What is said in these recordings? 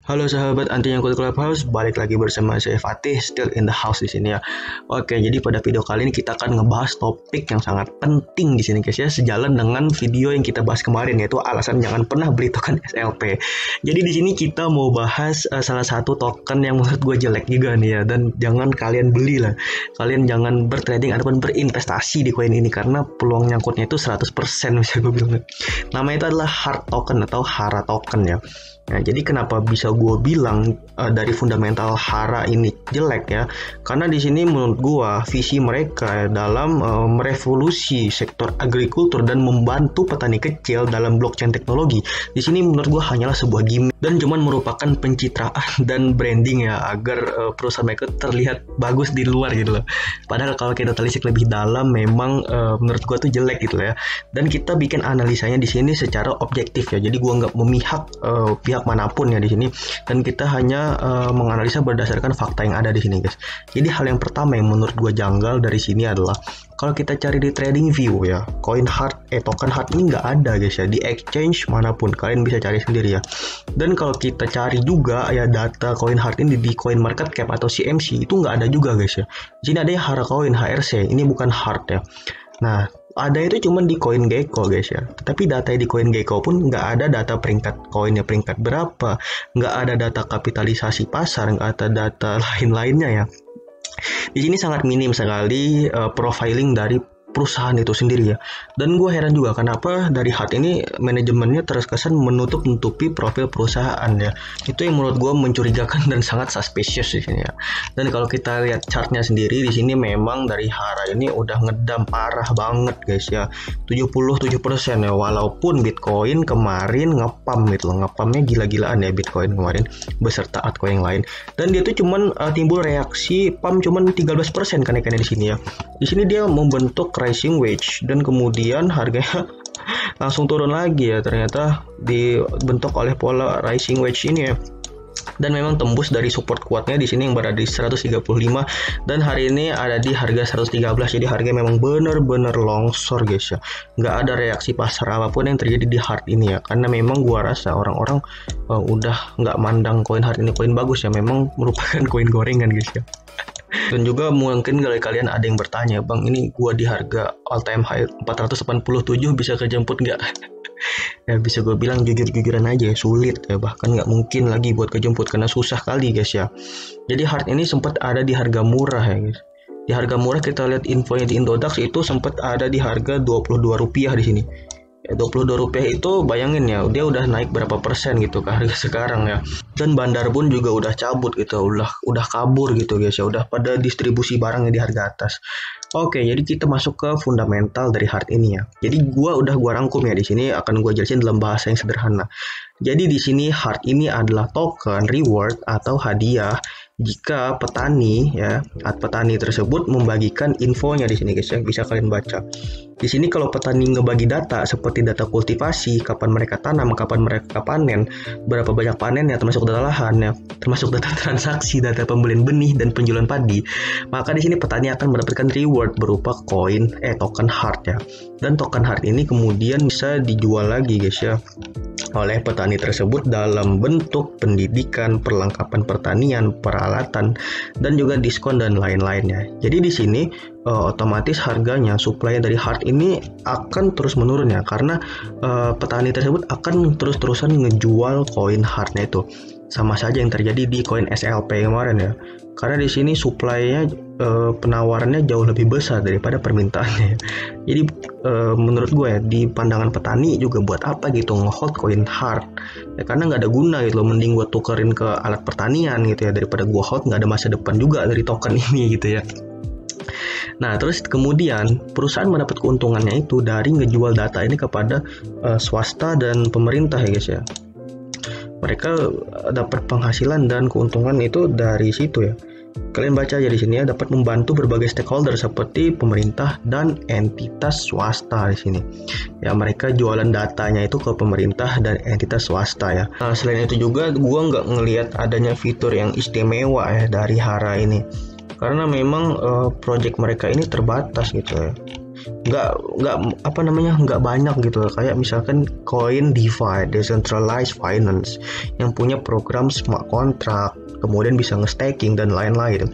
Halo sahabat anti nyangkut Clubhouse, balik lagi bersama saya Fatih, still in the house di sini ya. Oke, jadi pada video kali ini kita akan ngebahas topik yang sangat penting di sini guys ya, sejalan dengan video yang kita bahas kemarin, yaitu alasan jangan pernah beli token SLP. Jadi di sini kita mau bahas salah satu token yang menurut gue jelek juga nih ya, dan jangan kalian beli lah. Kalian jangan bertrading ataupun berinvestasi di koin ini karena peluang nyangkutnya itu 100% bisa gue bilang. Nama itu adalah hard token atau Hara token ya. Nah, jadi kenapa bisa gue bilang dari fundamental Hara ini jelek ya? Karena di sini menurut gue visi mereka dalam merevolusi sektor agrikultur dan membantu petani kecil dalam blockchain teknologi. Di sini menurut gue hanyalah sebuah gimmick dan cuman merupakan pencitraan dan branding ya agar perusahaan mereka terlihat bagus di luar gitu loh. Padahal kalau kita telisik lebih dalam memang menurut gue tuh jelek gitu ya. Dan kita bikin analisanya di sini secara objektif ya. Jadi gue nggak memihak pihak manapun ya di sini, dan kita hanya menganalisa berdasarkan fakta yang ada di sini guys. Jadi hal yang pertama yang menurut gue janggal dari sini adalah kalau kita cari di trading view ya, token hard ini nggak ada guys ya di exchange manapun, kalian bisa cari sendiri ya. Dan kalau kita cari juga ya data coin hard ini di coin market cap atau CMC itu nggak ada juga guys ya. Di sini ada yang Hara Coin HRC, ini bukan hard ya. Nah, ada itu cuma di CoinGecko guys ya. Tapi data di CoinGecko pun nggak ada data peringkat koinnya peringkat berapa, nggak ada data kapitalisasi pasar, nggak ada data lain-lainnya ya. Di sini sangat minim sekali profiling dari perusahaan itu sendiri ya. Dan gue heran juga kenapa dari hard ini manajemennya terkesan menutup-nutupi profil perusahaan ya. Itu yang menurut gue mencurigakan dan sangat suspicious di sini ya. Dan kalau kita lihat chartnya sendiri di sini memang dari Hara ini udah ngedam parah banget guys ya. 77% ya, walaupun Bitcoin kemarin ngepam gitu loh. Ngepamnya gila-gilaan ya Bitcoin kemarin beserta altcoin yang lain. Dan dia tuh cuman timbul reaksi pam cuman 13% kenaikannya di sini ya. Di sini dia membentuk rising wedge dan kemudian harganya langsung turun lagi ya, ternyata dibentuk oleh pola rising wedge ini ya. Dan memang tembus dari support kuatnya di sini yang berada di 135 dan hari ini ada di harga 113. Jadi harga memang benar-benar longsor guys ya. Nggak ada reaksi pasar apapun yang terjadi di hard ini ya. Karena memang gua rasa orang-orang udah nggak mandang koin hard ini koin bagus ya. Memang merupakan koin gorengan guys ya. Dan juga mungkin kalian ada yang bertanya, bang ini gua di harga all time high 487 bisa kejemput nggak? Ya bisa gue bilang jujur-jujuran aja sulit ya, bahkan nggak mungkin lagi buat kejemput karena susah kali guys ya. Jadi hard ini sempat ada di harga murah ya guys. Di harga murah kita lihat infonya di Indodax itu sempat ada di harga Rp22 di sini. Ya, Rp22 itu bayangin ya, dia udah naik berapa persen gitu ke harga sekarang ya. Dan bandar pun juga udah cabut gitu, udah kabur gitu guys ya, udah pada distribusi barangnya di harga atas. Oke, jadi kita masuk ke fundamental dari hard ini ya. Jadi gua rangkum ya di sini, akan gua jelasin dalam bahasa yang sederhana. Jadi di sini hard ini adalah token reward atau hadiah jika petani tersebut membagikan infonya di sini guys ya, bisa kalian baca. Di sini kalau petani ngebagi data seperti data kultivasi, kapan mereka tanam, kapan mereka panen, berapa banyak panennya, termasuk data lahan ya, termasuk data transaksi, data pembelian benih dan penjualan padi, maka di sini petani akan mendapatkan reward berupa token hard ya. Dan token hard ini kemudian bisa dijual lagi guys ya oleh petani tersebut dalam bentuk pendidikan, perlengkapan pertanian, peralatan, dan juga diskon dan lain-lainnya. Jadi di sini otomatis harganya, supply dari hard ini akan terus menurun ya, karena petani tersebut akan terus-terusan ngejual koin hardnya itu. Sama saja yang terjadi di koin SLP kemarin ya. Karena di sini supply-nya penawarannya jauh lebih besar daripada permintaannya. Jadi menurut gue ya, di pandangan petani juga buat apa gitu nge-hold koin hard ya, karena nggak ada guna gitu loh. Mending gue tukerin ke alat pertanian gitu ya, daripada gue hold, nggak ada masa depan juga dari token ini gitu ya. Nah, terus kemudian perusahaan mendapat keuntungannya itu dari ngejual data ini kepada swasta dan pemerintah ya guys ya. Mereka dapat penghasilan dan keuntungan itu dari situ ya. Kalian baca aja di sini ya, dapat membantu berbagai stakeholder seperti pemerintah dan entitas swasta di sini. Ya, mereka jualan datanya itu ke pemerintah dan entitas swasta ya. Nah, selain itu juga gua nggak ngelihat adanya fitur yang istimewa ya dari Hara ini. Karena memang project mereka ini terbatas gitu ya. nggak apa namanya, nggak banyak gitu. Kayak misalkan koin DeFi, decentralized finance, yang punya program smart contract, kemudian bisa nge-staking dan lain-lain.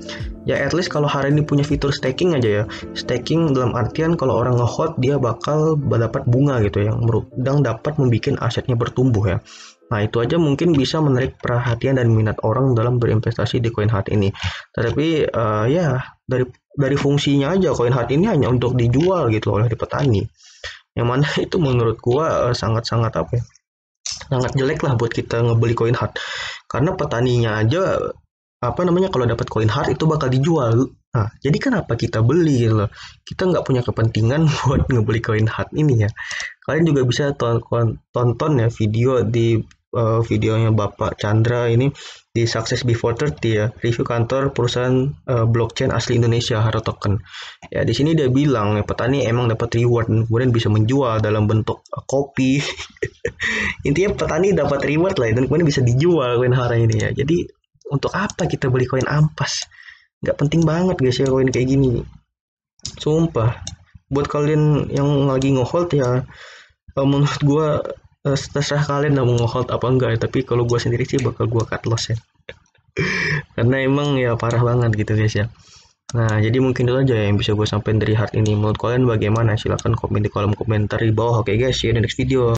Ya at least kalau hari ini punya fitur staking aja ya. Staking dalam artian kalau orang nge-hold dia bakal dapat bunga gitu, yang dapat membuat asetnya bertumbuh ya. Nah, itu aja mungkin bisa menarik perhatian dan minat orang dalam berinvestasi di koin HEART ini. Tapi ya dari fungsinya aja, koin HEART ini hanya untuk dijual gitu oleh petani. Yang mana itu menurut gua sangat-sangat apa ya? Sangat jelek lah buat kita ngebeli koin HEART. Karena petaninya aja apa namanya, kalau dapat koin HEART itu bakal dijual. Nah, jadi kenapa kita beli gitu loh? Kita nggak punya kepentingan buat ngebeli koin HEART ini ya. Kalian juga bisa tonton ya video di videonya Bapak Chandra ini di Success Before 30 ya, review kantor perusahaan blockchain asli Indonesia, Haro Token. Ya, di sini dia bilang ya, petani emang dapat reward, kemudian bisa menjual dalam bentuk kopi. Intinya petani dapat reward lah, dan kemudian bisa dijual koin Hara ini ya. Jadi untuk apa kita beli koin ampas? Nggak penting banget guys ya koin kayak gini. Sumpah. Buat kalian yang lagi ngehold ya, menurut gue terserah kalian mau ngehold apa enggak ya. Tapi kalau gue sendiri sih bakal gue cut loss ya. Karena emang ya parah banget gitu guys ya. Nah, jadi mungkin itu aja yang bisa gue sampaikan dari HEART ini. Menurut kalian bagaimana? Silahkan komen di kolom komentar di bawah. Oke guys, see you in the next video.